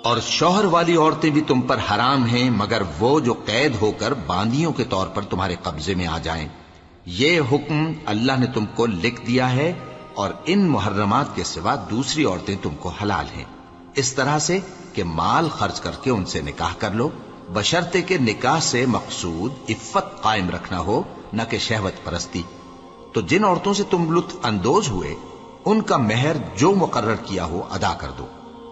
اور شوہر والی عورتیں بھی تم پر حرام ہیں مگر وہ جو قید ہو کر باندیوں کے طور پر تمہارے قبضے میں آ جائیں۔ یہ حکم اللہ نے تم کو لکھ دیا ہے، اور ان محرمات کے سوا دوسری عورتیں تم کو حلال ہیں، اس طرح سے کہ مال خرچ کر کے ان سے نکاح کر لو، بشرطے کہ نکاح سے مقصود عفت قائم رکھنا ہو، نہ کہ شہوت پرستی۔ تو جن عورتوں سے تم لطف اندوز ہوئے ان کا مہر جو مقرر کیا ہو ادا کر دو،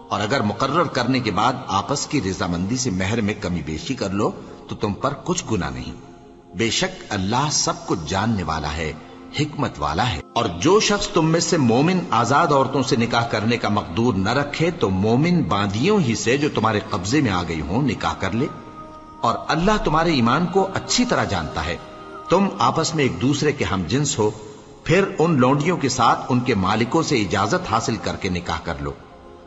اور اگر مقرر کرنے کے بعد آپس کی رضامندی سے مہر میں کمی بیشی کر لو تو تم پر کچھ گناہ نہیں۔ بے شک اللہ سب کچھ جاننے والا ہے، حکمت والا ہے۔ اور جو شخص تم میں سے مومن آزاد عورتوں سے نکاح کرنے کا مقدور نہ رکھے تو مومن باندیوں ہی سے جو تمہارے قبضے میں آ گئی ہوں نکاح کر لے، اور اللہ تمہارے ایمان کو اچھی طرح جانتا ہے۔ تم آپس میں ایک دوسرے کے ہم جنس ہو، پھر ان لونڈیوں کے ساتھ ان کے مالکوں سے اجازت حاصل کر کے نکاح کر لو،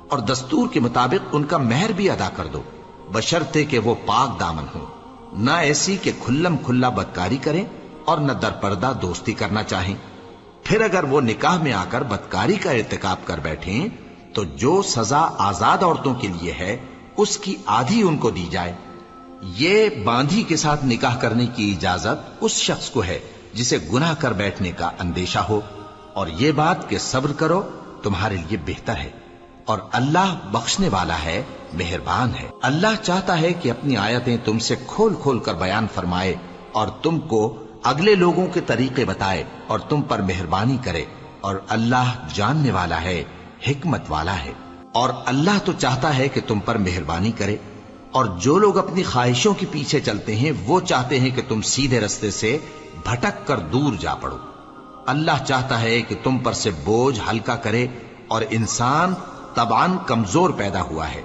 اور دستور کے مطابق ان کا مہر بھی ادا کر دو، بشرطے کہ وہ پاک دامن ہو، نہ ایسی کہ کھلم کھلا بدکاری کریں اور نہ در پردہ دوستی کرنا چاہیں۔ پھر اگر وہ نکاح میں آ کر بدکاری کا ارتکاب کر بیٹھیں تو جو سزا آزاد عورتوں کے لیے ہے اس کی آدھی ان کو دی جائے۔ یہ باندھی کے ساتھ نکاح کرنے کی اجازت اس شخص کو ہے جسے گناہ کر بیٹھنے کا اندیشہ ہو، اور یہ بات کہ صبر کرو تمہارے لیے بہتر ہے، اور اللہ بخشنے والا ہے، مہربان ہے۔ اللہ چاہتا ہے کہ اپنی آیتیں تم سے کھول کھول کر بیان فرمائے اور تم کو اگلے لوگوں کے طریقے بتائے اور تم پر مہربانی کرے، اور اللہ جاننے والا ہے، حکمت والا ہے۔ اور اللہ تو چاہتا ہے کہ تم پر مہربانی کرے، اور جو لوگ اپنی خواہشوں کے پیچھے چلتے ہیں وہ چاہتے ہیں کہ تم سیدھے رستے سے بھٹک کر دور جا پڑو۔ اللہ چاہتا ہے کہ تم پر سے بوجھ ہلکا کرے، اور انسان طبعاً کمزور پیدا ہوا ہے۔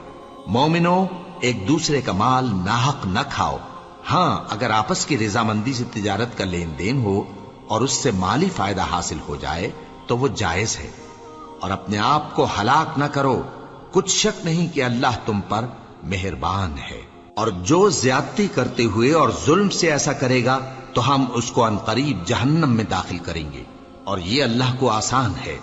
مومنوں، ایک دوسرے کا مال ناحق نہ کھاؤ، ہاں اگر آپس کی رضامندی سے تجارت کا لین دین ہو اور اس سے مالی فائدہ حاصل ہو جائے تو وہ جائز ہے، اور اپنے آپ کو ہلاک نہ کرو، کچھ شک نہیں کہ اللہ تم پر مہربان ہے۔ اور جو زیادتی کرتے ہوئے اور ظلم سے ایسا کرے گا تو ہم اس کو عنقریب جہنم میں داخل کریں گے، اور یہ اللہ کو آسان ہے۔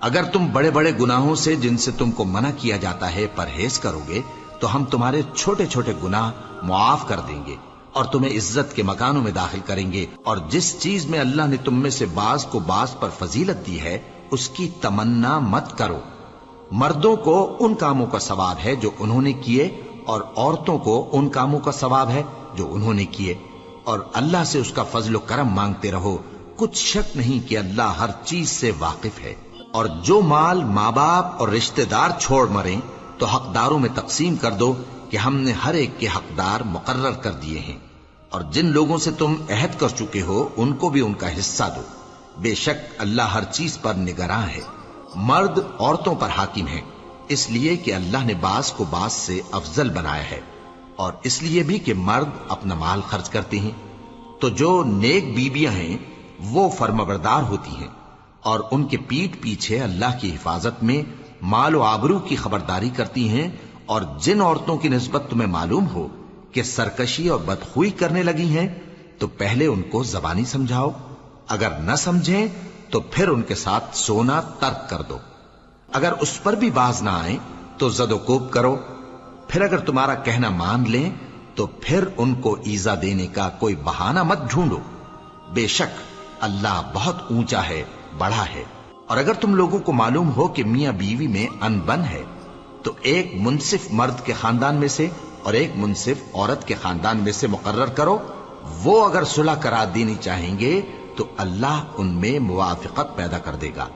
اگر تم بڑے بڑے گناہوں سے جن سے تم کو منع کیا جاتا ہے پرہیز کرو گے تو ہم تمہارے چھوٹے چھوٹے گناہ معاف کر دیں گے اور تمہیں عزت کے مکانوں میں داخل کریں گے۔ اور جس چیز میں اللہ نے تم میں سے بعض کو بعض پر فضیلت دی ہے اس کی تمنا مت کرو۔ مردوں کو ان کاموں کا ثواب ہے جو انہوں نے کیے، اور عورتوں کو ان کاموں کا ثواب ہے جو انہوں نے کیے، اور اللہ سے اس کا فضل و کرم مانگتے رہو، کچھ شک نہیں کہ اللہ ہر چیز سے واقف ہے۔ اور جو مال ماں باپ اور رشتہ دار چھوڑ مریں تو حقداروں میں تقسیم کر دو کہ ہم نے ہر ایک کے حقدار مقرر کر دیے ہیں، اور جن لوگوں سے تم عہد کر چکے ہو ان کو بھی ان کا حصہ دو، بے شک اللہ ہر چیز پر نگراں ہے۔ مرد عورتوں پر حاکم ہیں، اس لیے کہ اللہ نے بعض کو بعض سے افضل بنایا ہے، اور اس لیے بھی کہ مرد اپنا مال خرچ کرتے ہیں۔ تو جو نیک بیویاں ہیں وہ فرمانبردار ہوتی ہیں، اور ان کے پیٹھ پیچھے اللہ کی حفاظت میں مال و آبرو کی خبرداری کرتی ہیں۔ اور جن عورتوں کی نسبت تمہیں معلوم ہو کہ سرکشی اور بدخوئی کرنے لگی ہیں تو پہلے ان کو زبانی سمجھاؤ، اگر نہ سمجھیں تو پھر ان کے ساتھ سونا ترک کر دو۔ اگر اس پر بھی باز نہ آئیں تو زد و کوب کرو، پھر اگر تمہارا کہنا مان لیں تو پھر ان کو ایذا دینے کا کوئی بہانہ مت ڈھونڈو، بے شک اللہ بہت اونچا ہے، بڑا ہے۔ اور اگر تم لوگوں کو معلوم ہو کہ میاں بیوی میں انبن ہے تو ایک منصف مرد کے خاندان میں سے اور ایک منصف عورت کے خاندان میں سے مقرر کرو، وہ اگر صلح کرا دینی چاہیں گے تو اللہ ان میں موافقت پیدا کر دے گا۔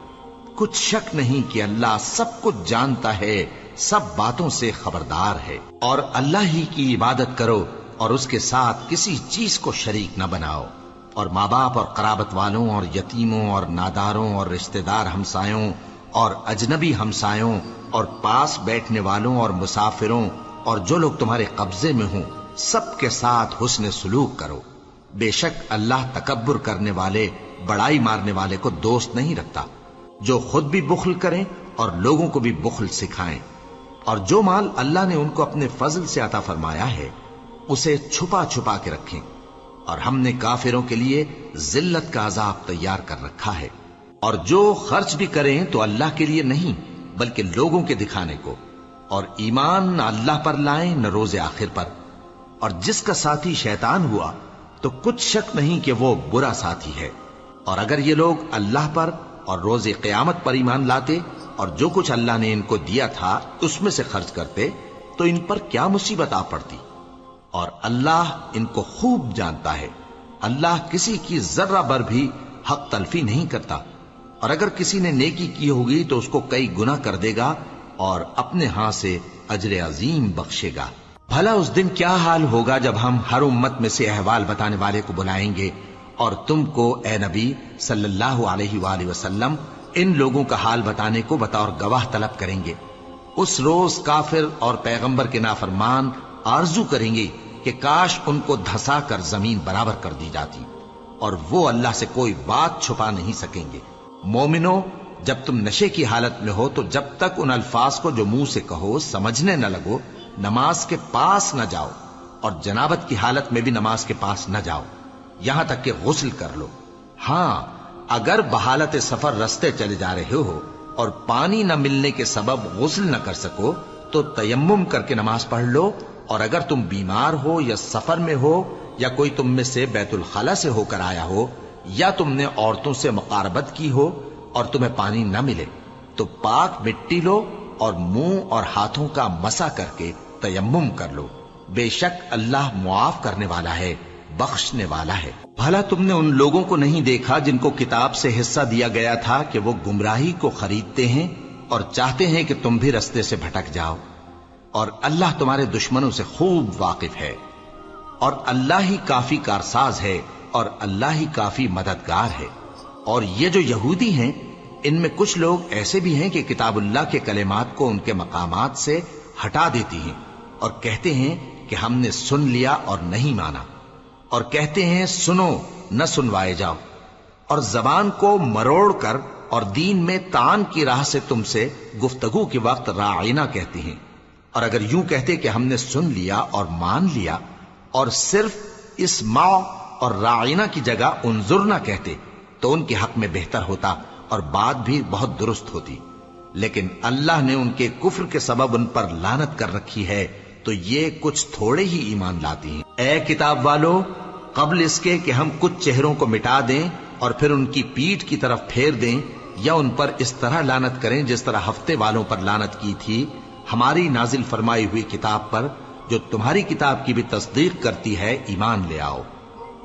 کچھ شک نہیں کہ اللہ سب کچھ جانتا ہے، سب باتوں سے خبردار ہے۔ اور اللہ ہی کی عبادت کرو اور اس کے ساتھ کسی چیز کو شریک نہ بناؤ، اور ماں باپ اور قرابت والوں اور یتیموں اور ناداروں اور رشتہ دار ہمسایوں اور اجنبی ہمسایوں اور پاس بیٹھنے والوں اور مسافروں اور جو لوگ تمہارے قبضے میں ہوں سب کے ساتھ حسن سلوک کرو، بے شک اللہ تکبر کرنے والے، بڑائی مارنے والے کو دوست نہیں رکھتا۔ جو خود بھی بخل کریں اور لوگوں کو بھی بخل سکھائیں، اور جو مال اللہ نے ان کو اپنے فضل سے عطا فرمایا ہے اسے چھپا چھپا کے رکھیں، اور ہم نے کافروں کے لیے ذلت کا عذاب تیار کر رکھا ہے۔ اور جو خرچ بھی کریں تو اللہ کے لیے نہیں بلکہ لوگوں کے دکھانے کو، اور ایمان نہ اللہ پر لائیں نہ روز آخر پر، اور جس کا ساتھی شیطان ہوا تو کچھ شک نہیں کہ وہ برا ساتھی ہے۔ اور اگر یہ لوگ اللہ پر اور روز قیامت پر ایمان لاتے اور جو کچھ اللہ نے ان کو دیا تھا اس میں سے خرچ کرتے تو ان پر کیا مصیبت آ پڑتی، اور اللہ ان کو خوب جانتا ہے۔ اللہ کسی کی ذرہ بر بھی حق تلفی نہیں کرتا، اور اگر کسی نے نیکی کی ہوگی تو اس کو کئی گنا کر دے گا اور اپنے ہاں سے اجر عظیم بخشے گا۔ بھلا اس دن کیا حال ہوگا جب ہم ہر امت میں سے احوال بتانے والے کو بلائیں گے اور تم کو اے نبی صلی اللہ علیہ وآلہ وسلم ان لوگوں کا حال بتانے کو بطور گواہ طلب کریں گے۔ اس روز کافر اور پیغمبر کے نافرمان آرزو کریں گے کہ کاش ان کو دھسا کر زمین برابر کر دی جاتی، اور وہ اللہ سے کوئی بات چھپا نہیں سکیں گے۔ مومنو، جب تم نشے کی حالت میں ہو تو جب تک ان الفاظ کو جو منہ سے کہو سمجھنے نہ لگو نماز کے پاس نہ جاؤ، اور جنابت کی حالت میں بھی نماز کے پاس نہ جاؤ یہاں تک کہ غسل کر لو۔ ہاں، اگر بحالت سفر رستے چلے جا رہے ہو اور پانی نہ ملنے کے سبب غسل نہ کر سکو تو تیمم کر کے نماز پڑھ لو، اور اگر تم بیمار ہو یا سفر میں ہو یا کوئی تم میں سے بیت الخلا سے ہو کر آیا ہو یا تم نے عورتوں سے مقاربت کی ہو اور تمہیں پانی نہ ملے تو پاک مٹی لو اور منہ اور ہاتھوں کا مسح کر کے تیمم کر لو، بے شک اللہ معاف کرنے والا ہے، بخشنے والا ہے۔ بھلا تم نے ان لوگوں کو نہیں دیکھا جن کو کتاب سے حصہ دیا گیا تھا کہ وہ گمراہی کو خریدتے ہیں اور چاہتے ہیں کہ تم بھی رستے سے بھٹک جاؤ، اور اللہ تمہارے دشمنوں سے خوب واقف ہے، اور اللہ ہی کافی کارساز ہے اور اللہ ہی کافی مددگار ہے۔ اور یہ جو یہودی ہیں ان میں کچھ لوگ ایسے بھی ہیں کہ کتاب اللہ کے کلمات کو ان کے مقامات سے ہٹا دیتی ہیں اور کہتے ہیں کہ ہم نے سن لیا اور نہیں مانا، اور کہتے ہیں سنو نہ سنوائے جاؤ، اور زبان کو مروڑ کر اور دین میں طعن کی راہ سے تم سے گفتگو کے وقت راعینا کہتے ہیں۔ اور اگر یوں کہتے کہ ہم نے سن لیا اور مان لیا اور صرف اسمع اور راعینا کی جگہ انظرنا کہتے تو ان کے حق میں بہتر ہوتا اور بات بھی بہت درست ہوتی، لیکن اللہ نے ان کے کفر کے سبب ان پر لعنت کر رکھی ہے تو یہ کچھ تھوڑے ہی ایمان لاتی ہیں۔ اے کتاب والو، قبل اس کے کہ ہم کچھ چہروں کو مٹا دیں اور پھر ان کی پیٹھ کی طرف پھیر دیں یا ان پر اس طرح لعنت کریں جس طرح ہفتے والوں پر لعنت کی تھی، ہماری نازل فرمائی ہوئی کتاب پر جو تمہاری کتاب کی بھی تصدیق کرتی ہے ایمان لے آؤ،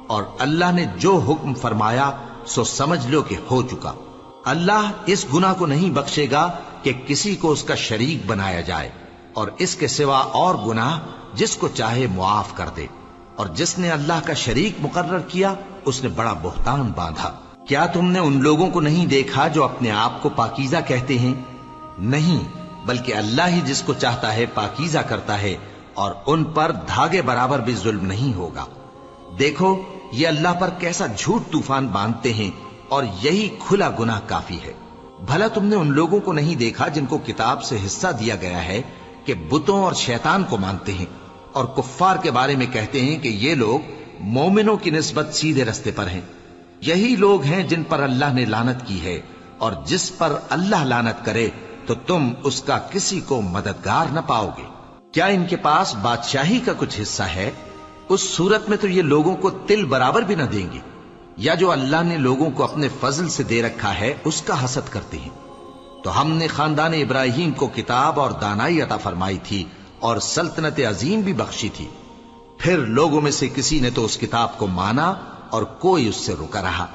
اور اللہ نے جو حکم فرمایا سو سمجھ لو کہ ہو چکا۔ اللہ اس گناہ کو نہیں بخشے گا کہ کسی کو اس کا شریک بنایا جائے، اور اس کے سوا اور گناہ جس کو چاہے معاف کر دے، اور جس نے اللہ کا شریک مقرر کیا اس نے بڑا بہتان باندھا۔ کیا تم نے ان لوگوں کو نہیں دیکھا جو اپنے آپ کو پاکیزہ کہتے ہیں؟ نہیں، بلکہ اللہ ہی جس کو چاہتا ہے پاکیزہ کرتا ہے، اور ان پر دھاگے برابر بھی ظلم نہیں ہوگا۔ دیکھو یہ اللہ پر کیسا جھوٹ طوفان باندھتے ہیں، اور یہی کھلا گناہ کافی ہے۔ بھلا تم نے ان لوگوں کو نہیں دیکھا جن کو کتاب سے حصہ دیا گیا ہے کہ بتوں اور شیطان کو مانتے ہیں، اور کفار کے بارے میں کہتے ہیں کہ یہ لوگ مومنوں کی نسبت سیدھے رستے پر ہیں۔ یہی لوگ ہیں جن پر اللہ نے لعنت کی ہے، اور جس پر اللہ لعنت کرے تو تم اس کا کسی کو مددگار نہ پاؤ گے۔ کیا ان کے پاس بادشاہی کا کچھ حصہ ہے؟ اس صورت میں تو یہ لوگوں کو تل برابر بھی نہ دیں گے، یا جو اللہ نے لوگوں کو اپنے فضل سے دے رکھا ہے اس کا حسد کرتے ہیں۔ تو ہم نے خاندان ابراہیم کو کتاب اور دانائی عطا فرمائی تھی اور سلطنت عظیم بھی بخشی تھی، پھر لوگوں میں سے کسی نے تو اس کتاب کو مانا اور کوئی اس سے رکا رہا،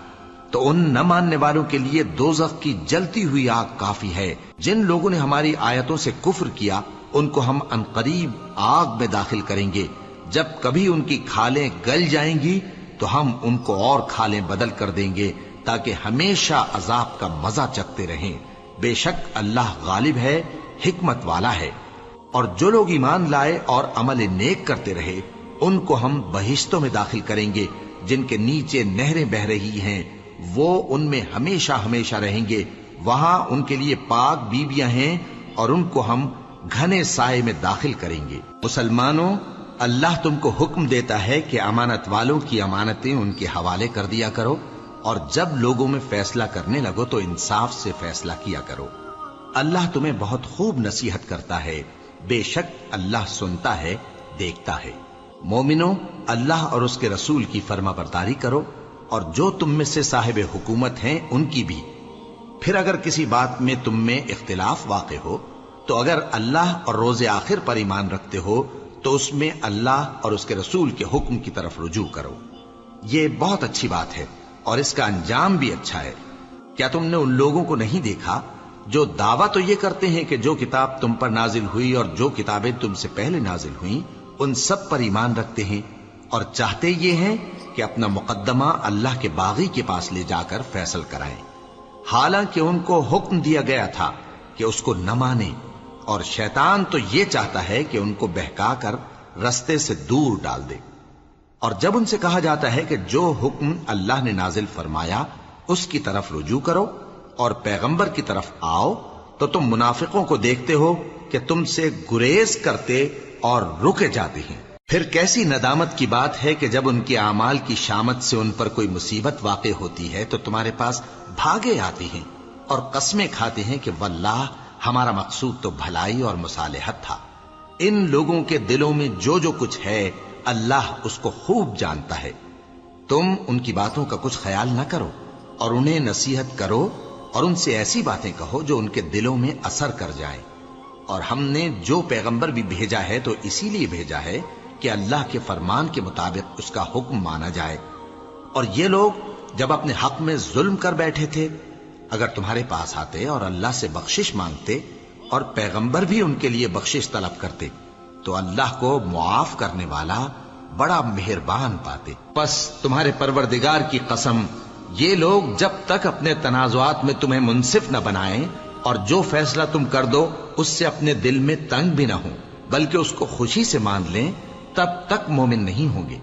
تو ان نہ ماننے والوں کے لیے دوزخ کی جلتی ہوئی آگ کافی ہے۔ جن لوگوں نے ہماری آیتوں سے کفر کیا ان کو ہم عنقریب آگ میں داخل کریں گے، جب کبھی ان کی کھالیں گل جائیں گی تو ہم ان کو اور کھالیں بدل کر دیں گے تاکہ ہمیشہ عذاب کا مزہ چکھتے رہیں۔ بے شک اللہ غالب ہے، حکمت والا ہے۔ اور جو لوگ ایمان لائے اور عمل نیک کرتے رہے ان کو ہم بہشتوں میں داخل کریں گے جن کے نیچے نہریں بہ رہی ہیں، وہ ان میں ہمیشہ ہمیشہ رہیں گے، وہاں ان کے لیے پاک بیویاں ہیں اور ان کو ہم گھنے سائے میں داخل کریں گے۔ مسلمانوں، اللہ تم کو حکم دیتا ہے کہ امانت والوں کی امانتیں ان کے حوالے کر دیا کرو، اور جب لوگوں میں فیصلہ کرنے لگو تو انصاف سے فیصلہ کیا کرو۔ اللہ تمہیں بہت خوب نصیحت کرتا ہے بے شک اللہ سنتا ہے، دیکھتا ہے۔ مومنو، اللہ اور اس کے رسول کی فرما برداری کرو، اور جو تم میں سے صاحب حکومت ہیں ان کی بھی۔ پھر اگر کسی بات میں تم میں اختلاف واقع ہو تو اگر اللہ اور روز آخر پر ایمان رکھتے ہو تو اس میں اللہ اور اس کے رسول کے حکم کی طرف رجوع کرو۔ یہ بہت اچھی بات ہے اور اس کا انجام بھی اچھا ہے۔ کیا تم نے ان لوگوں کو نہیں دیکھا جو دعویٰ تو یہ کرتے ہیں کہ جو کتاب تم پر نازل ہوئی اور جو کتابیں تم سے پہلے نازل ہوئیں ان سب پر ایمان رکھتے ہیں، اور چاہتے یہ ہیں کہ اپنا مقدمہ اللہ کے باغی کے پاس لے جا کر فیصل کرائیں، حالانکہ ان کو حکم دیا گیا تھا کہ اس کو نہ مانیں، اور شیطان تو یہ چاہتا ہے کہ ان کو بہکا کر رستے سے دور ڈال دے۔ اور جب ان سے کہا جاتا ہے کہ جو حکم اللہ نے نازل فرمایا اس کی طرف رجوع کرو اور پیغمبر کی طرف آؤ، تو تم منافقوں کو دیکھتے ہو کہ تم سے گریز کرتے اور رکے جاتے ہیں۔ پھر کیسی ندامت کی بات ہے کہ جب ان کے اعمال کی شامت سے ان پر کوئی مصیبت واقع ہوتی ہے تو تمہارے پاس بھاگے آتے ہیں اور قسمیں کھاتے ہیں کہ واللہ ہمارا مقصود تو بھلائی اور مصالحت تھا۔ ان لوگوں کے دلوں میں جو جو کچھ ہے اللہ اس کو خوب جانتا ہے۔ تم ان کی باتوں کا کچھ خیال نہ کرو اور انہیں نصیحت کرو اور ان سے ایسی باتیں کہو جو ان کے دلوں میں اثر کر جائیں۔ اور ہم نے جو پیغمبر بھی بھیجا ہے تو اسی لیے بھیجا ہے کہ اللہ کے فرمان کے مطابق اس کا حکم مانا جائے۔ اور یہ لوگ جب اپنے حق میں ظلم کر بیٹھے تھے، اگر تمہارے پاس آتے اور اللہ سے بخشش مانگتے اور پیغمبر بھی ان کے لیے بخشش طلب کرتے تو اللہ کو معاف کرنے والا بڑا مہربان پاتے۔ پس تمہارے پروردگار کی قسم، یہ لوگ جب تک اپنے تنازعات میں تمہیں منصف نہ بنائیں اور جو فیصلہ تم کر دو اس سے اپنے دل میں تنگ بھی نہ ہوں بلکہ اس کو خوشی سے مان لیں، تب تک مومن نہیں ہوں گے۔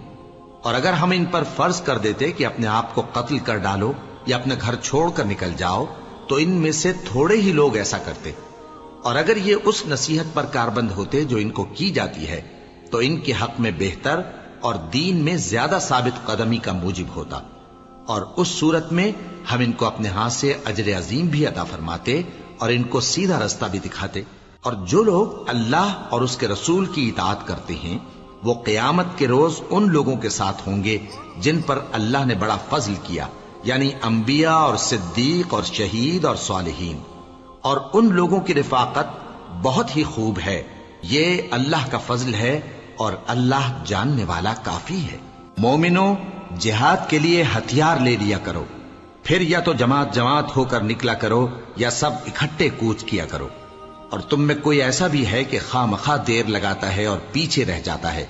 اور اگر ہم ان پر فرض کر دیتے کہ اپنے آپ کو قتل کر ڈالو یا اپنے گھر چھوڑ کر نکل جاؤ تو ان میں سے تھوڑے ہی لوگ ایسا کرتے، اور اگر یہ اس نصیحت پر کاربند ہوتے جو ان کو کی جاتی ہے تو ان کے حق میں بہتر اور دین میں زیادہ ثابت قدمی کا موجب ہوتا، اور اس صورت میں ہم ان کو اپنے ہاتھ سے اجر عظیم بھی عطا فرماتے اور ان کو سیدھا رستہ بھی دکھاتے۔ اور جو لوگ اللہ اور اس کے رسول کی اطاعت کرتے ہیں وہ قیامت کے روز ان لوگوں کے ساتھ ہوں گے جن پر اللہ نے بڑا فضل کیا، یعنی انبیاء اور صدیق اور شہید اور صالحین، اور ان لوگوں کی رفاقت بہت ہی خوب ہے۔ یہ اللہ کا فضل ہے اور اللہ جاننے والا کافی ہے۔ مومنو، جہاد کے لیے ہتھیار لے لیا کرو، پھر یا تو جماعت جماعت ہو کر نکلا کرو یا سب اکٹھے کوچ کیا کرو۔ اور تم میں کوئی ایسا بھی ہے کہ خواہ مخواہ دیر لگاتا ہے اور پیچھے رہ جاتا ہے،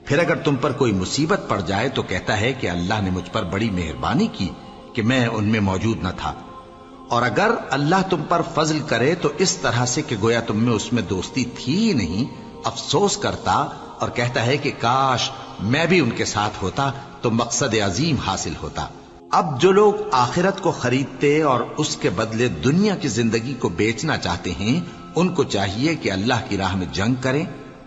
پھر اگر تم پر کوئی مصیبت پڑ جائے تو کہتا ہے کہ اللہ نے مجھ پر بڑی مہربانی کی کہ میں ان میں موجود نہ تھا۔ اور اگر اللہ تم پر فضل کرے تو اس طرح سے کہ گویا تم میں اس میں دوستی تھی ہی نہیں، افسوس کرتا اور کہتا ہے کہ کاش میں بھی ان کے ساتھ ہوتا تو مقصد عظیم حاصل ہوتا۔ اب جو لوگ آخرت کو خریدتے اور اس کے بدلے دنیا کی زندگی کو بیچنا چاہتے ہیں ان کو چاہیے کہ اللہ کی راہ میں جنگ کریں،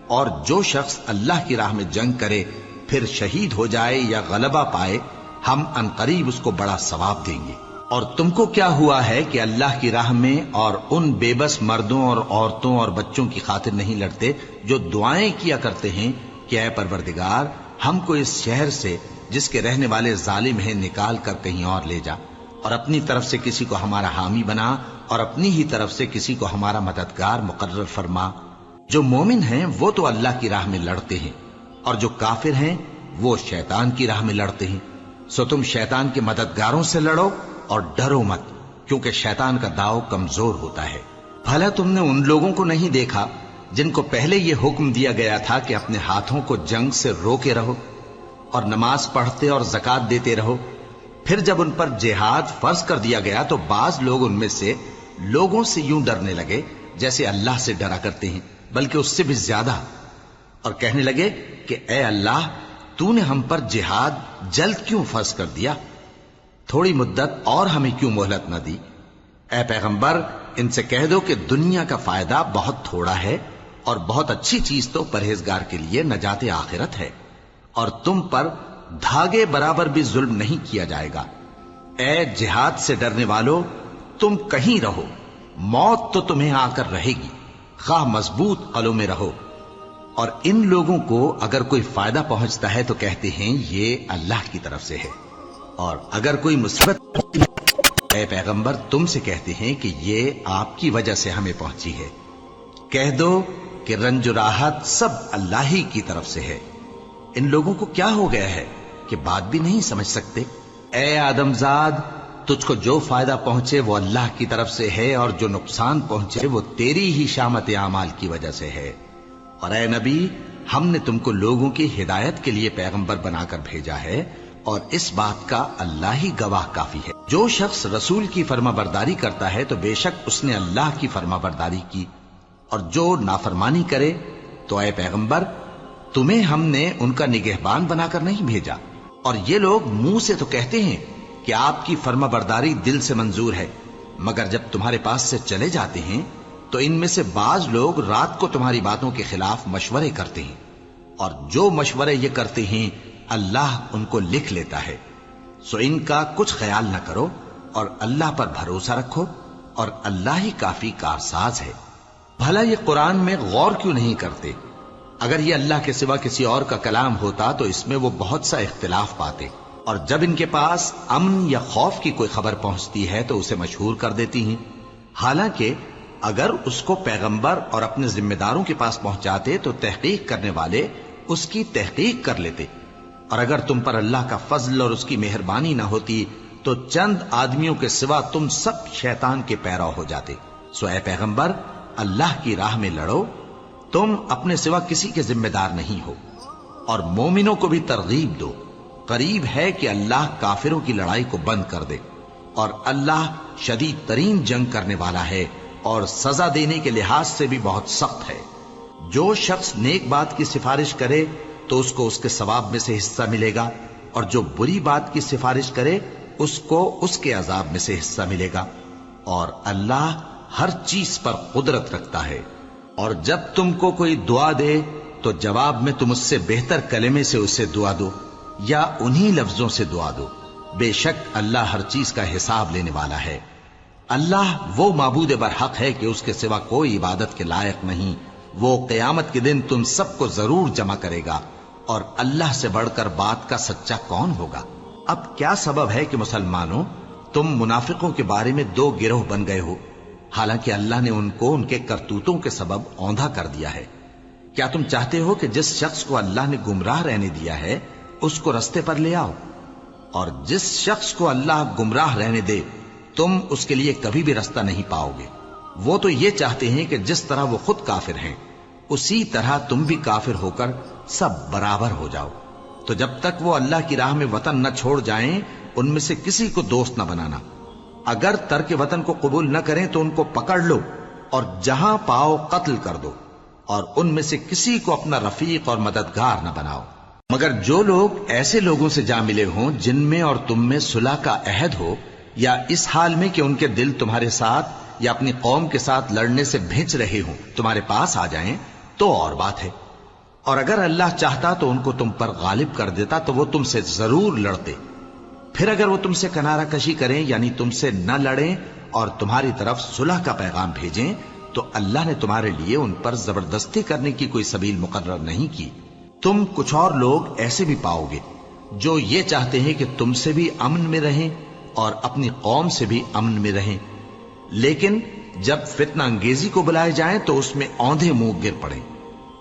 اور جو شخص اللہ کی راہ میں جنگ کرے پھر شہید ہو جائے یا غلبہ پائے ہم عنقریب اس کو بڑا ثواب دیں گے۔ اور تم کو کیا ہوا ہے کہ اللہ کی راہ میں اور ان بے بس مردوں اور عورتوں اور بچوں کی خاطر نہیں لڑتے جو دعائیں کیا کرتے ہیں کہ اے پروردگار ہم کو اس شہر سے جس کے رہنے والے ظالم ہیں نکال کر کہیں اور لے جا، اور اپنی طرف سے کسی کو ہمارا حامی بنا اور اپنی ہی طرف سے کسی کو ہمارا مددگار مقرر فرما۔ جو مومن ہیں وہ تو اللہ کی راہ میں لڑتے ہیں اور جو کافر ہیں وہ شیطان کی راہ میں لڑتے ہیں، سو تم شیطان کے مددگاروں سے لڑو اور ڈرو مت، کیونکہ شیطان کا داؤ کمزور ہوتا ہے۔ بھلا تم نے ان لوگوں کو نہیں دیکھا جن کو پہلے یہ حکم دیا گیا تھا کہ اپنے ہاتھوں کو جنگ سے روکے رہو اور نماز پڑھتے اور زکوٰۃ دیتے رہو، پھر جب ان پر جہاد فرض کر دیا گیا تو بعض لوگ ان میں سے لوگوں سے یوں ڈرنے لگے جیسے اللہ سے ڈرا کرتے ہیں بلکہ اس سے بھی زیادہ، اور کہنے لگے کہ اے اللہ تو نے ہم پر جہاد جلد کیوں فرض کر دیا، تھوڑی مدت اور ہمیں کیوں مہلت نہ دی۔ اے پیغمبر ان سے کہہ دو کہ دنیا کا فائدہ بہت تھوڑا ہے اور بہت اچھی چیز تو پرہیزگار کے لیے نجات آخرت ہے، اور تم پر دھاگے برابر بھی ظلم نہیں کیا جائے گا۔ اے جہاد سے ڈرنے والو تم کہیں رہو، موت تو تمہیں آ کر رہے گی، خواہ مضبوط قلعوں میں رہو. اور ان لوگوں کو اگر کوئی فائدہ پہنچتا ہے تو کہتے ہیں یہ اللہ کی طرف سے ہے، اور اگر کوئی مصیبت اے پیغمبر تم سے کہتے ہیں کہ یہ آپ کی وجہ سے ہمیں پہنچی ہے. کہہ دو کہ رنج و راحت سب اللہ ہی کی طرف سے ہے. ان لوگوں کو کیا ہو گیا ہے کہ بات بھی نہیں سمجھ سکتے؟ اے آدم زاد، تجھ کو جو فائدہ پہنچے وہ اللہ کی طرف سے ہے، اور جو نقصان پہنچے وہ تیری ہی شامت اعمال کی وجہ سے ہے. اور اے نبی، ہم نے تم کو لوگوں کی ہدایت کے لیے پیغمبر بنا کر بھیجا ہے، اور اس بات کا اللہ ہی گواہ کافی ہے. جو شخص رسول کی فرما برداری کرتا ہے تو بے شک اس نے اللہ کی فرما برداری کی، اور جو نافرمانی کرے تو اے پیغمبر تمہیں ہم نے ان کا نگہبان بنا کر نہیں بھیجا. اور یہ لوگ منہ سے تو کہتے ہیں کہ آپ کی فرما برداری دل سے منظور ہے، مگر جب تمہارے پاس سے چلے جاتے ہیں تو ان میں سے بعض لوگ رات کو تمہاری باتوں کے خلاف مشورے کرتے ہیں، اور جو مشورے یہ کرتے ہیں اللہ ان کو لکھ لیتا ہے. سو ان کا کچھ خیال نہ کرو اور اللہ پر بھروسہ رکھو، اور اللہ ہی کافی کارساز ہے. بھلا یہ قرآن میں غور کیوں نہیں کرتے؟ اگر یہ اللہ کے سوا کسی اور کا کلام ہوتا تو اس میں وہ بہت سا اختلاف پاتے، اور جب ان کے پاس امن یا خوف کی کوئی خبر پہنچتی ہے تو اسے مشہور کر دیتی ہیں. حالانکہ اگر اس کو پیغمبر اور اپنے ذمہ داروں کے پاس پہنچاتے تو تحقیق کرنے والے اس کی تحقیق کر لیتے. اور اگر تم پر اللہ کا فضل اور اس کی مہربانی نہ ہوتی تو چند آدمیوں کے سوا تم سب شیطان کے پیرو ہو جاتے. سو اے پیغمبر اللہ کی راہ میں لڑو، تم اپنے سوا کسی کے ذمہ دار نہیں ہو. اور مومنوں کو بھی ترغیب دو، قریب ہے کہ اللہ کافروں کی لڑائی کو بند کر دے، اور اللہ شدید ترین جنگ کرنے والا ہے اور سزا دینے کے لحاظ سے بھی بہت سخت ہے. جو شخص نیک بات کی سفارش کرے تو اس کو اس کے ثواب میں سے حصہ ملے گا، اور جو بری بات کی سفارش کرے اس کو اس کے عذاب میں سے حصہ ملے گا. اور اللہ ہر چیز پر قدرت رکھتا ہے. اور جب تم کو کوئی دعا دے تو جواب میں تم اس سے بہتر کلمے سے اسے دعا دو یا انہی لفظوں سے دعا دو. بے شک اللہ ہر چیز کا حساب لینے والا ہے. اللہ وہ معبود برحق ہے کہ اس کے سوا کوئی عبادت کے لائق نہیں. وہ قیامت کے دن تم سب کو ضرور جمع کرے گا، اور اللہ سے بڑھ کر بات کا سچا کون ہوگا؟ اب کیا سبب ہے کہ مسلمانوں تم منافقوں کے بارے میں دو گروہ بن گئے ہو، حالانکہ اللہ نے ان کو ان کے کرتوتوں کے سبب اوندھا کر دیا ہے؟ کیا تم چاہتے ہو کہ جس شخص کو اللہ نے گمراہ رہنے دیا ہے اس کو رستے پر لے آؤ، اور جس شخص کو اللہ گمراہ رہنے دے تم اس کے لیے کبھی بھی رستہ نہیں پاؤ گے؟ وہ تو یہ چاہتے ہیں کہ جس طرح وہ خود کافر ہیں اسی طرح تم بھی کافر ہو کر سب برابر ہو جاؤ. تو جب تک وہ اللہ کی راہ میں وطن نہ چھوڑ جائیں ان میں سے کسی کو دوست نہ بنانا. اگر ترک وطن کو قبول نہ کریں تو ان کو پکڑ لو اور جہاں پاؤ قتل کر دو، اور ان میں سے کسی کو اپنا رفیق اور مددگار نہ بناؤ. مگر جو لوگ ایسے لوگوں سے جا ملے ہوں جن میں اور تم میں صلح کا عہد ہو، یا اس حال میں کہ ان کے دل تمہارے ساتھ یا اپنی قوم کے ساتھ لڑنے سے بھج رہے ہوں، تمہارے پاس آ جائیں تو اور بات ہے. اور اگر اللہ چاہتا تو ان کو تم پر غالب کر دیتا تو وہ تم سے ضرور لڑتے. پھر اگر وہ تم سے کنارہ کشی کریں یعنی تم سے نہ لڑیں اور تمہاری طرف صلح کا پیغام بھیجیں تو اللہ نے تمہارے لیے ان پر زبردستی کرنے کی کوئی سبیل مقرر نہیں کی. تم کچھ اور لوگ ایسے بھی پاؤ گے جو یہ چاہتے ہیں کہ تم سے بھی امن میں رہیں اور اپنی قوم سے بھی امن میں رہیں، لیکن جب فتنہ انگیزی کو بلائے جائیں تو اس میں اوندھے منہ گر پڑیں.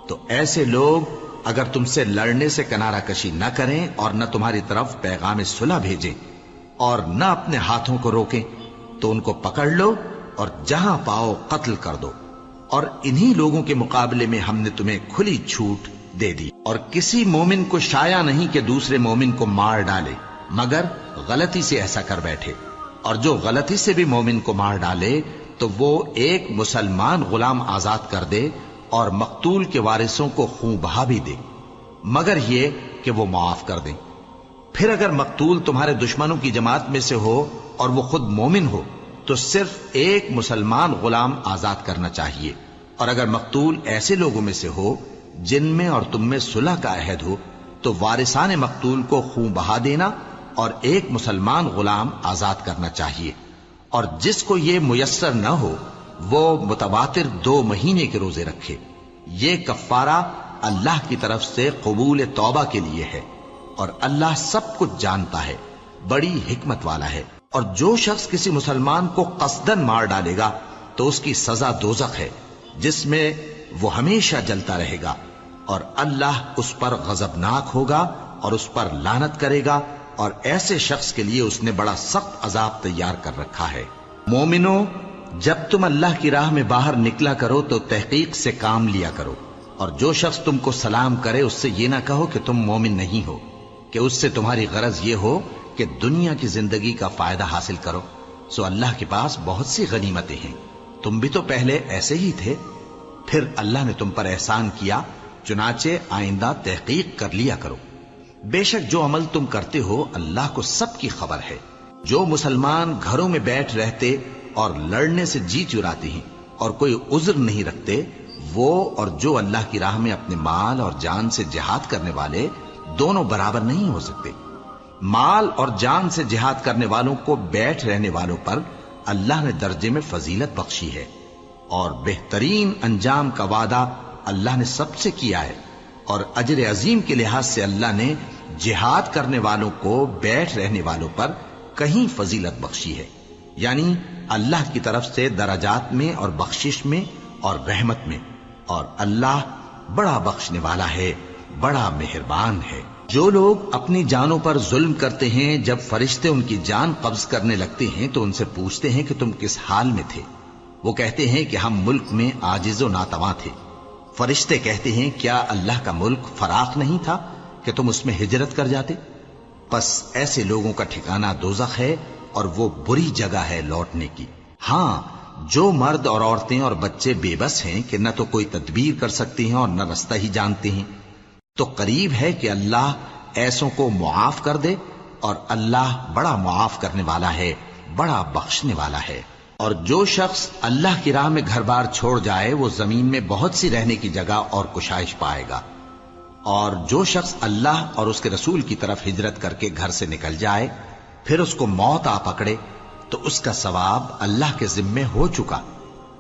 تو ایسے لوگ اگر تم سے لڑنے سے کنارہ کشی نہ کریں اور نہ تمہاری طرف پیغام صلح بھیجیں اور نہ اپنے ہاتھوں کو روکیں تو ان کو پکڑ لو اور جہاں پاؤ قتل کر دو. اور انہی لوگوں کے مقابلے میں ہم نے تمہیں کھلی چھوٹ دے دی، اور کسی مومن کو شایع نہیں کہ دوسرے مومن کو مار ڈالے مگر غلطی سے ایسا کر بیٹھے. اور جو غلطی سے بھی مومن کو مار ڈالے تو وہ ایک مسلمان غلام آزاد کر دے اور مقتول کے وارثوں کو خون بہا بھی دے، مگر یہ کہ وہ معاف کر دیں. پھر اگر مقتول تمہارے دشمنوں کی جماعت میں سے ہو اور وہ خود مومن ہو تو صرف ایک مسلمان غلام آزاد کرنا چاہیے. اور اگر مقتول ایسے لوگوں میں سے ہو جن میں اور تم میں صلح کا عہد ہو تو وارثان مقتول کو خون بہا دینا اور ایک مسلمان غلام آزاد کرنا چاہیے. اور جس کو یہ میسر نہ ہو وہ متواتر 2 مہینے کے روزے رکھے. یہ کفارہ اللہ کی طرف سے قبول توبہ کے لیے ہے، اور اللہ سب کچھ جانتا ہے، بڑی حکمت والا ہے. اور جو شخص کسی مسلمان کو قصدن مار ڈالے گا تو اس کی سزا دوزخ ہے، جس میں وہ ہمیشہ جلتا رہے گا، اور اللہ اس پر غضبناک ہوگا اور اس پر لعنت کرے گا، اور ایسے شخص کے لیے اس نے بڑا سخت عذاب تیار کر رکھا ہے. مومنو، جب تم اللہ کی راہ میں باہر نکلا کرو تو تحقیق سے کام لیا کرو، اور جو شخص تم کو سلام کرے اس سے یہ نہ کہو کہ تم مومن نہیں ہو، کہ اس سے تمہاری غرض یہ ہو کہ دنیا کی زندگی کا فائدہ حاصل کرو. سو اللہ کے پاس بہت سی غنیمتیں ہیں، تم بھی تو پہلے ایسے ہی تھے، پھر اللہ نے تم پر احسان کیا، چنانچہ آئندہ تحقیق کر لیا کرو. بے شک جو عمل تم کرتے ہو اللہ کو سب کی خبر ہے. جو مسلمان گھروں میں بیٹھ رہتے اور لڑنے سے جی چراتے ہیں اور کوئی عذر نہیں رکھتے، وہ اور جو اللہ کی راہ میں اپنے مال اور جان سے جہاد کرنے والے دونوں برابر نہیں ہو سکتے. مال اور جان سے جہاد کرنے والوں کو بیٹھ رہنے والوں پر اللہ نے درجے میں فضیلت بخشی ہے، اور بہترین انجام کا وعدہ اللہ نے سب سے کیا ہے. اور اجر عظیم کے لحاظ سے اللہ نے جہاد کرنے والوں کو بیٹھ رہنے والوں پر کہیں فضیلت بخشی ہے، یعنی اللہ کی طرف سے درجات میں اور بخشش میں اور رحمت میں. اور اللہ بڑا بخشنے والا ہے، بڑا مہربان ہے. جو لوگ اپنی جانوں پر ظلم کرتے ہیں، جب فرشتے ان کی جان قبض کرنے لگتے ہیں تو ان سے پوچھتے ہیں کہ تم کس حال میں تھے؟ وہ کہتے ہیں کہ ہم ملک میں عاجز و ناتواں تھے. فرشتے کہتے ہیں کیا اللہ کا ملک فراخ نہیں تھا کہ تم اس میں ہجرت کر جاتے؟ پس ایسے لوگوں کا ٹھکانہ دوزخ ہے، اور وہ بری جگہ ہے لوٹنے کی. ہاں، جو مرد اور عورتیں اور بچے بے بس ہیں کہ نہ تو کوئی تدبیر کر سکتے ہیں اور نہ رستہ ہی جانتے ہیں، تو قریب ہے کہ اللہ ایسوں کو معاف کر دے، اور اللہ بڑا معاف کرنے والا ہے، بڑا بخشنے والا ہے. اور جو شخص اللہ کی راہ میں گھر بار چھوڑ جائے وہ زمین میں بہت سی رہنے کی جگہ اور کشائش پائے گا. اور جو شخص اللہ اور اس کے رسول کی طرف ہجرت کر کے گھر سے نکل جائے پھر اس کو موت آ پکڑے تو اس کا ثواب اللہ کے ذمے ہو چکا،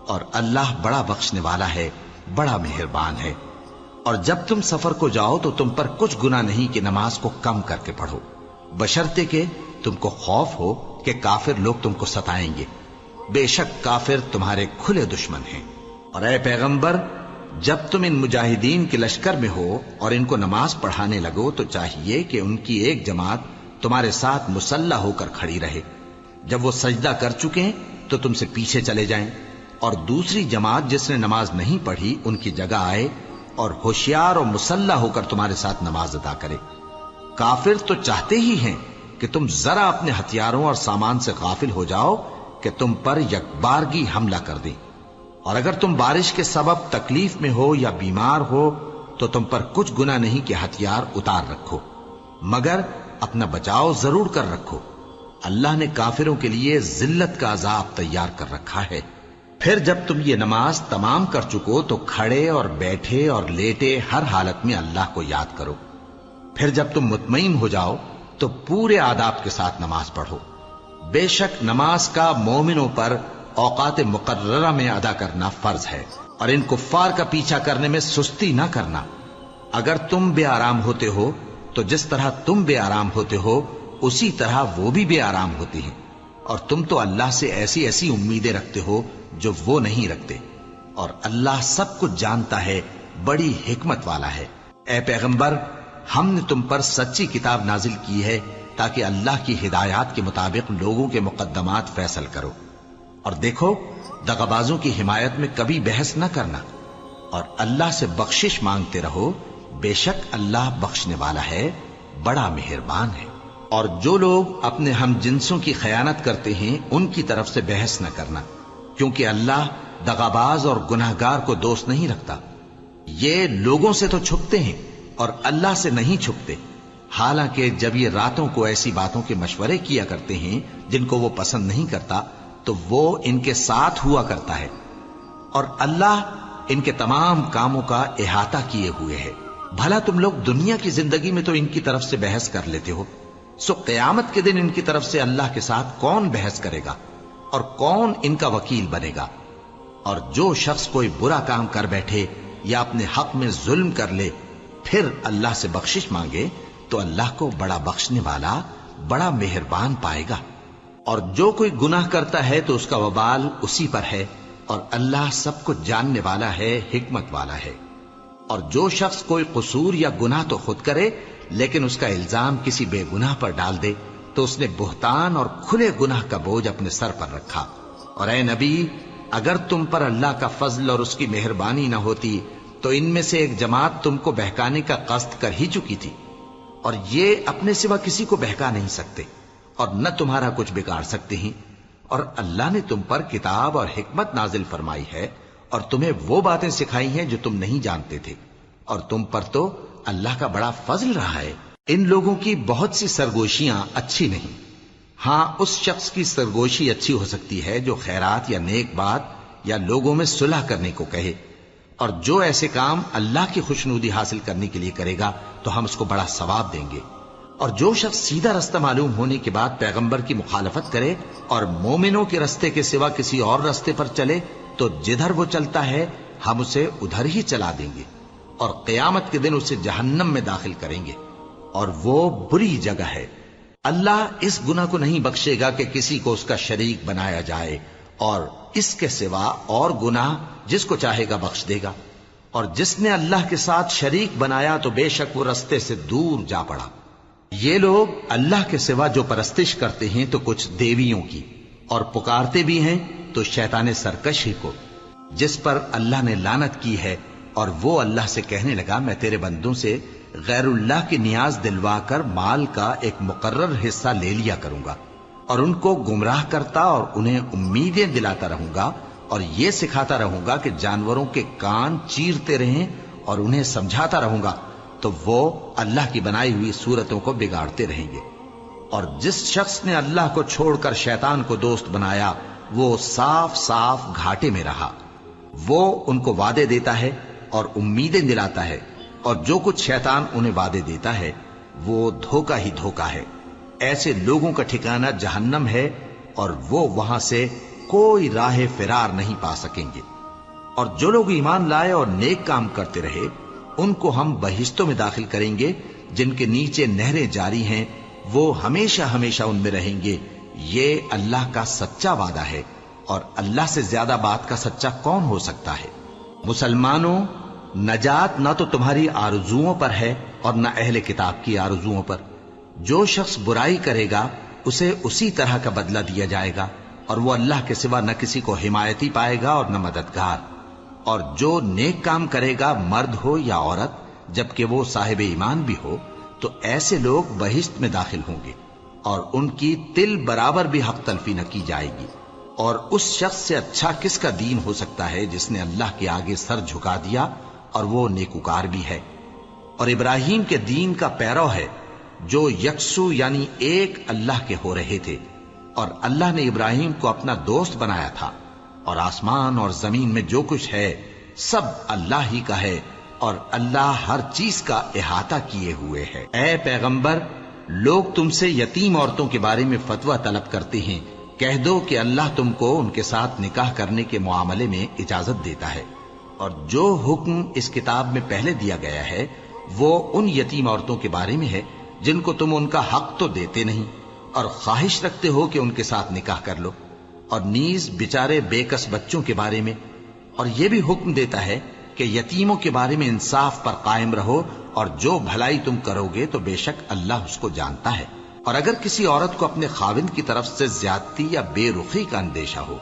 اور اللہ بڑا بخشنے والا ہے، بڑا مہربان ہے. اور جب تم سفر کو جاؤ تو تم پر کچھ گناہ نہیں کہ نماز کو کم کر کے پڑھو، بشرطے کہ تم کو خوف ہو کہ کافر لوگ تم کو ستائیں گے. بے شک کافر تمہارے کھلے دشمن ہیں. اور اے پیغمبر، جب تم ان مجاہدین کے لشکر میں ہو اور ان کو نماز پڑھانے لگو تو چاہیے کہ ان کی ایک جماعت تمہارے ساتھ مسلح ہو کر کھڑی رہے. جب وہ سجدہ کر چکیں تو تم سے پیچھے چلے جائیں، اور دوسری جماعت جس نے نماز نہیں پڑھی ان کی جگہ آئے اور ہوشیار اور مسلح ہو کر تمہارے ساتھ نماز ادا کرے. کافر تو چاہتے ہی ہیں کہ تم ذرا اپنے ہتھیاروں اور سامان سے غافل ہو جاؤ کہ تم پر یکبارگی حملہ کر دیں. اور اگر تم بارش کے سبب تکلیف میں ہو یا بیمار ہو تو تم پر کچھ گناہ نہیں کہ ہتھیار اتار رکھو، مگر اپنا بچاؤ ضرور کر رکھو. اللہ نے کافروں کے لیے ذلت کا عذاب تیار کر رکھا ہے. پھر جب تم یہ نماز تمام کر چکو تو کھڑے اور بیٹھے اور لیٹے ہر حالت میں اللہ کو یاد کرو. پھر جب تم مطمئن ہو جاؤ تو پورے آداب کے ساتھ نماز پڑھو. بے شک نماز کا مومنوں پر اوقات مقررہ میں ادا کرنا فرض ہے، اور ان کفار کا پیچھا کرنے میں سستی نہ کرنا. اگر تم بے آرام ہوتے ہو تو جس طرح تم بے آرام ہوتے ہو اسی طرح وہ بھی بے آرام ہوتے ہیں، اور تم تو اللہ سے ایسی ایسی امیدیں رکھتے ہو جو وہ نہیں رکھتے، اور اللہ سب کچھ جانتا ہے، بڑی حکمت والا ہے. اے پیغمبر، ہم نے تم پر سچی کتاب نازل کی ہے تاکہ اللہ کی ہدایات کے مطابق لوگوں کے مقدمات فیصل کرو. اور دیکھو، دغابازوں کی حمایت میں کبھی بحث نہ کرنا، اور اللہ سے بخشش مانگتے رہو. بے شک اللہ بخشنے والا ہے، بڑا مہربان ہے. اور جو لوگ اپنے ہم جنسوں کی خیانت کرتے ہیں ان کی طرف سے بحث نہ کرنا، کیونکہ اللہ دغاباز اور گناہگار کو دوست نہیں رکھتا. یہ لوگوں سے تو چھپتے ہیں اور اللہ سے نہیں چھپتے، حالانکہ جب یہ راتوں کو ایسی باتوں کے مشورے کیا کرتے ہیں جن کو وہ پسند نہیں کرتا تو وہ ان کے ساتھ ہوا کرتا ہے، اور اللہ ان کے تمام کاموں کا احاطہ کیے ہوئے ہے. بھلا تم لوگ دنیا کی زندگی میں تو ان کی طرف سے بحث کر لیتے ہو، سو قیامت کے دن ان کی طرف سے اللہ کے ساتھ کون بحث کرے گا اور کون ان کا وکیل بنے گا؟ اور جو شخص کوئی برا کام کر بیٹھے یا اپنے حق میں ظلم کر لے پھر اللہ سے بخشش مانگے تو اللہ کو بڑا بخشنے والا بڑا مہربان پائے گا. اور جو کوئی گناہ کرتا ہے تو اس کا وبال اسی پر ہے، اور اللہ سب کچھ جاننے والا ہے، حکمت والا ہے. اور جو شخص کوئی قصور یا گناہ تو خود کرے لیکن اس کا الزام کسی بے گناہ پر ڈال دے تو اس نے بہتان اور کھلے گناہ کا بوجھ اپنے سر پر رکھا. اور اے نبی، اگر تم پر اللہ کا فضل اور اس کی مہربانی نہ ہوتی تو ان میں سے ایک جماعت تم کو بہکانے کا قصد کر ہی چکی تھی، اور یہ اپنے سوا کسی کو بہکا نہیں سکتے اور نہ تمہارا کچھ بگاڑ سکتے ہیں. اور اللہ نے تم پر کتاب اور حکمت نازل فرمائی ہے اور تمہیں وہ باتیں سکھائی ہیں جو تم نہیں جانتے تھے، اور تم پر تو اللہ کا بڑا فضل رہا ہے. ان لوگوں کی بہت سی سرگوشیاں اچھی نہیں. ہاں، اس شخص کی سرگوشی اچھی ہو سکتی ہے جو خیرات یا نیک بات یا لوگوں میں صلح کرنے کو کہے، اور جو ایسے کام اللہ کی خوشنودی حاصل کرنے کے لیے کرے گا تو ہم اس کو بڑا ثواب دیں گے. اور جو شخص سیدھا رستہ معلوم ہونے کے بعد پیغمبر کی مخالفت کرے اور مومنوں کے رستے کے سوا کسی اور رستے پر چلے تو جدھر وہ چلتا ہے ہم اسے ادھر ہی چلا دیں گے، اور قیامت کے دن اسے جہنم میں داخل کریں گے، اور وہ بری جگہ ہے. اللہ اس گناہ کو نہیں بخشے گا کہ کسی کو اس کا شریک بنایا جائے، اور اس کے سوا اور گناہ جس کو چاہے گا بخش دے گا. اور جس نے اللہ کے ساتھ شریک بنایا تو بے شک وہ رستے سے دور جا پڑا. یہ لوگ اللہ کے سوا جو پرستش کرتے ہیں تو کچھ دیویوں کی، اور پکارتے بھی ہیں تو شیطان سرکش ہی کو، جس پر اللہ نے لعنت کی ہے. اور وہ اللہ سے کہنے لگا میں تیرے بندوں سے غیر اللہ کی نیاز دلوا کر مال کا ایک مقرر حصہ لے لیا کروں گا، اور ان کو گمراہ کرتا اور انہیں امیدیں دلاتا رہوں گا، اور یہ سکھاتا رہوں گا کہ جانوروں کے کان چیرتے رہیں، اور انہیں سمجھاتا رہوں گا تو وہ اللہ کی بنائی ہوئی صورتوں کو بگاڑتے رہیں گے. اور جس شخص نے اللہ کو چھوڑ کر شیطان کو دوست بنایا وہ صاف صاف گھاٹے میں رہا. وہ ان کو وعدے دیتا ہے اور امیدیں دلاتا ہے، اور جو کچھ شیطان انہیں وعدے دیتا ہے وہ دھوکہ ہی دھوکہ ہے. ایسے لوگوں کا ٹھکانہ جہنم ہے، اور وہ وہاں سے کوئی راہ فرار نہیں پا سکیں گے. اور جو لوگ ایمان لائے اور نیک کام کرتے رہے ان کو ہم بہشتوں میں داخل کریں گے جن کے نیچے نہریں جاری ہیں، وہ ہمیشہ ہمیشہ ان میں رہیں گے. یہ اللہ کا سچا وعدہ ہے، اور اللہ سے زیادہ بات کا سچا کون ہو سکتا ہے. مسلمانوں، نجات نہ تو تمہاری آرزوؤں پر ہے اور نہ اہل کتاب کی آرزوؤں پر. جو شخص برائی کرے گا اسے اسی طرح کا بدلہ دیا جائے گا، اور وہ اللہ کے سوا نہ کسی کو حمایتی پائے گا اور نہ مددگار. اور جو نیک کام کرے گا مرد ہو یا عورت جبکہ وہ صاحب ایمان بھی ہو تو ایسے لوگ بہشت میں داخل ہوں گے، اور ان کی تل برابر بھی حق تلفی نہ کی جائے گی. اور اس شخص سے اچھا کس کا دین ہو سکتا ہے جس نے اللہ کے آگے سر جھکا دیا اور وہ نیکوکار بھی ہے. اور ابراہیم کے دین کا پیرو ہے جو یکسو یعنی ایک اللہ کے ہو رہے تھے، اور اللہ نے ابراہیم کو اپنا دوست بنایا تھا. اور آسمان اور زمین میں جو کچھ ہے سب اللہ ہی کا ہے، اور اللہ ہر چیز کا احاطہ کیے ہوئے ہے. اے پیغمبر، لوگ تم سے یتیم عورتوں کے بارے میں فتویٰ طلب کرتے ہیں، کہہ دو کہ اللہ تم کو ان کے ساتھ نکاح کرنے کے معاملے میں اجازت دیتا ہے، اور جو حکم اس کتاب میں پہلے دیا گیا ہے وہ ان یتیم عورتوں کے بارے میں ہے جن کو تم ان کا حق تو دیتے نہیں اور خواہش رکھتے ہو کہ ان کے ساتھ نکاح کر لو، اور نیز بیچارے بے کس بچوں کے بارے میں. اور یہ بھی حکم دیتا ہے کہ یتیموں کے بارے میں انصاف پر قائم رہو، اور جو بھلائی تم کرو گے تو بے شک اللہ اس کو جانتا ہے. اور اگر کسی عورت کو اپنے خاوند کی طرف سے زیادتی یا بے رخی کا اندیشہ ہو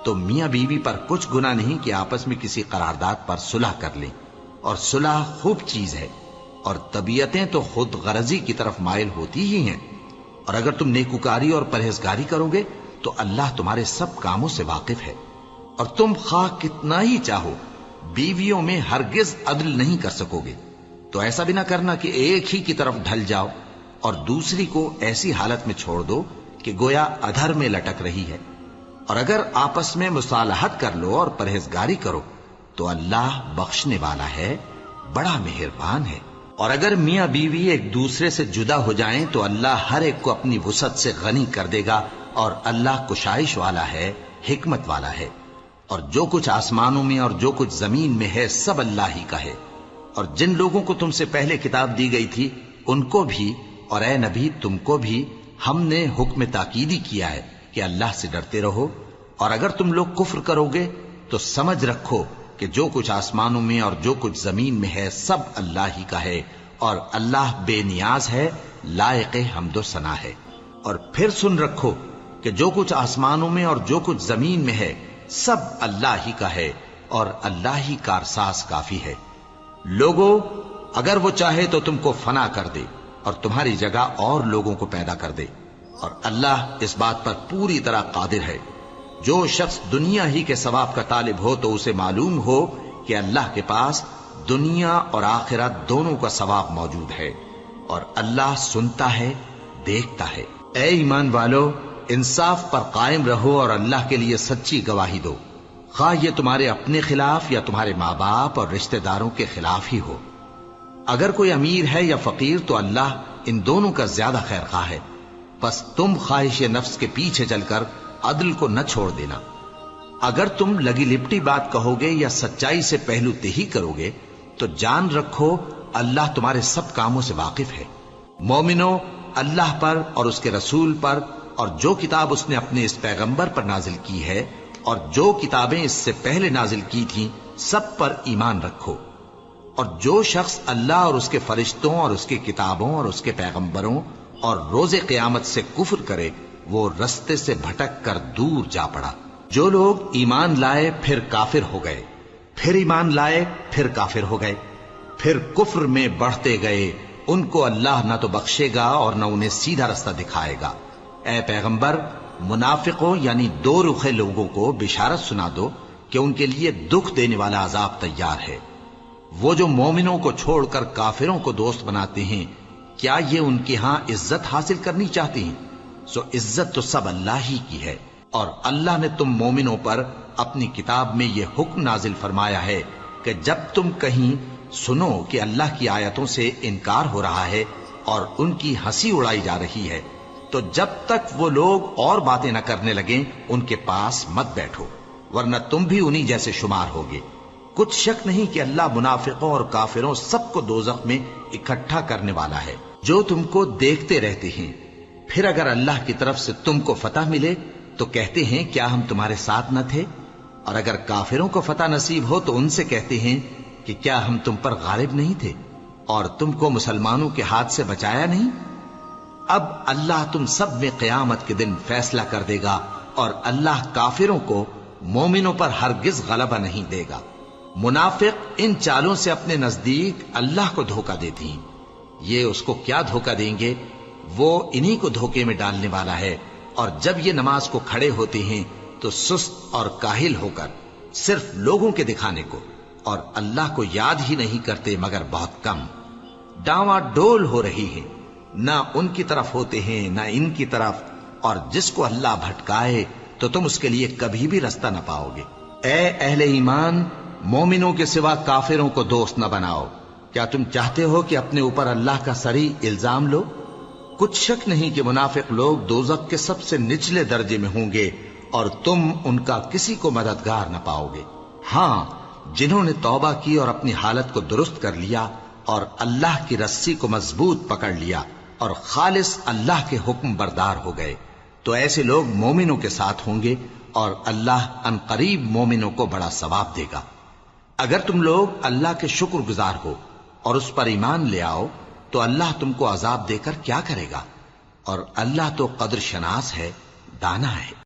تو میاں بیوی پر کچھ گناہ نہیں کہ آپس میں کسی قرارداد پر صلح کر لیں، اور صلح خوب چیز ہے، اور طبیعتیں تو خود غرضی کی طرف مائل ہوتی ہی ہیں. اور اگر تم نیکوکاری اور پرہیزگاری کرو گے تو اللہ تمہارے سب کاموں سے واقف ہے. اور تم خواہ کتنا ہی چاہو بیویوں میں ہرگز عدل نہیں کر سکو گے، تو ایسا بھی نہ کرنا کہ ایک ہی کی طرف ڈھل جاؤ اور دوسری کو ایسی حالت میں چھوڑ دو کہ گویا ادھر میں لٹک رہی ہے. اور اگر آپس میں مصالحت کر لو اور پرہیزگاری کرو تو اللہ بخشنے والا ہے، بڑا مہربان ہے. اور اگر میاں بیوی ایک دوسرے سے جدا ہو جائیں تو اللہ ہر ایک کو اپنی وسعت سے غنی کر دے گا، اور اللہ کشائش والا ہے، حکمت والا ہے. اور جو کچھ آسمانوں میں اور جو کچھ زمین میں ہے سب اللہ ہی کا ہے۔ اور جن لوگوں کو تم سے پہلے کتاب دی گئی تھی ان کو بھی اور اے نبی تم کو بھی ہم نے حکم تاکیدی کیا ہے کہ اللہ سے ڈرتے رہو، اور اگر تم لوگ کفر کرو گے تو سمجھ رکھو کہ جو کچھ آسمانوں میں اور جو کچھ زمین میں ہے سب اللہ ہی کا ہے، اور اللہ بے نیاز ہے، لائق حمد و ثنا ہے۔ اور پھر سن رکھو کہ جو کچھ آسمانوں میں اور جو کچھ زمین میں ہے سب اللہ ہی کا ہے، اور اللہ ہی کارساز کافی ہے۔ لوگو اگر وہ چاہے تو تم کو فنا کر دے اور تمہاری جگہ اور لوگوں کو پیدا کر دے، اور اللہ اس بات پر پوری طرح قادر ہے۔ جو شخص دنیا ہی کے ثواب کا طالب ہو تو اسے معلوم ہو کہ اللہ کے پاس دنیا اور آخرت دونوں کا ثواب موجود ہے، اور اللہ سنتا ہے، دیکھتا ہے۔ اے ایمان والو، انصاف پر قائم رہو اور اللہ کے لیے سچی گواہی دو، خواہ یہ تمہارے اپنے خلاف یا تمہارے ماں باپ اور رشتہ داروں کے خلاف ہی ہو۔ اگر کوئی امیر ہے یا فقیر تو اللہ ان دونوں کا زیادہ خیر خواہ ہے، بس تم خواہش نفس کے پیچھے چل کر عدل کو نہ چھوڑ دینا۔ اگر تم لگی لپٹی بات کہو گے یا سچائی سے پہلو تہی کرو گے تو جان رکھو اللہ تمہارے سب کاموں سے واقف ہے۔ مومنو، اللہ پر اور اس کے رسول پر اور جو کتاب اس نے اپنے اس پیغمبر پر نازل کی ہے اور جو کتابیں اس سے پہلے نازل کی تھیں سب پر ایمان رکھو، اور جو شخص اللہ اور اس کے فرشتوں اور اس کی کتابوں اور اس کے پیغمبروں اور روز قیامت سے کفر کرے وہ رستے سے بھٹک کر دور جا پڑا۔ جو لوگ ایمان لائے پھر کافر ہو گئے، پھر ایمان لائے پھر کافر ہو گئے، پھر کفر میں بڑھتے گئے، ان کو اللہ نہ تو بخشے گا اور نہ انہیں سیدھا رستہ دکھائے گا۔ اے پیغمبر، منافقوں یعنی دو رخے لوگوں کو بشارت سنا دو کہ ان کے لیے دکھ دینے والا عذاب تیار ہے۔ وہ جو مومنوں کو چھوڑ کر کافروں کو دوست بناتے ہیں، کیا یہ ان کے ہاں عزت حاصل کرنی چاہتے ہیں؟ سو عزت تو سب اللہ ہی کی ہے۔ اور اللہ نے تم مومنوں پر اپنی کتاب میں یہ حکم نازل فرمایا ہے کہ جب تم کہیں سنو کہ اللہ کی آیتوں سے انکار ہو رہا ہے اور ان کی ہنسی اڑائی جا رہی ہے تو جب تک وہ لوگ اور باتیں نہ کرنے لگیں ان کے پاس مت بیٹھو، ورنہ تم بھی انہی جیسے شمار ہوگے۔ کچھ شک نہیں کہ اللہ منافقوں اور کافروں سب کو دوزخ میں اکٹھا کرنے والا ہے جو تم کو دیکھتے رہتے ہیں۔ پھر اگر اللہ کی طرف سے تم کو فتح ملے تو کہتے ہیں کیا ہم تمہارے ساتھ نہ تھے، اور اگر کافروں کو فتح نصیب ہو تو ان سے کہتے ہیں کہ کیا ہم تم پر غالب نہیں تھے اور تم کو مسلمانوں کے ہاتھ سے بچایا نہیں۔ اب اللہ تم سب میں قیامت کے دن فیصلہ کر دے گا، اور اللہ کافروں کو مومنوں پر ہرگز غلبہ نہیں دے گا۔ منافق ان چالوں سے اپنے نزدیک اللہ کو دھوکہ دیتی ہیں، یہ اس کو کیا دھوکہ دیں گے، وہ انہی کو دھوکے میں ڈالنے والا ہے۔ اور جب یہ نماز کو کھڑے ہوتے ہیں تو سست اور کاہل ہو کر صرف لوگوں کے دکھانے کو اور اللہ کو یاد ہی نہیں کرتے مگر بہت کم، ڈاواں ڈول ہو رہی ہے، نہ ان کی طرف ہوتے ہیں نہ ان کی طرف، اور جس کو اللہ بھٹکائے تو تم اس کے لیے کبھی بھی رستہ نہ پاؤ گے۔ اے اہل ایمان، مومنوں کے سوا کافروں کو دوست نہ بناؤ۔ کیا تم چاہتے ہو کہ اپنے اوپر اللہ کا صریح الزام لو؟ کچھ شک نہیں کہ منافق لوگ دوزخ کے سب سے نچلے درجے میں ہوں گے اور تم ان کا کسی کو مددگار نہ پاؤ گے۔ ہاں، جنہوں نے توبہ کی اور اپنی حالت کو درست کر لیا اور اللہ کی رسی کو مضبوط پکڑ لیا اور خالص اللہ کے حکم بردار ہو گئے تو ایسے لوگ مومنوں کے ساتھ ہوں گے، اور اللہ ان قریب مومنوں کو بڑا ثواب دے گا۔ اگر تم لوگ اللہ کے شکر گزار ہو اور اس پر ایمان لے آؤ تو اللہ تم کو عذاب دے کر کیا کرے گا، اور اللہ تو قدر شناس ہے، دانا ہے۔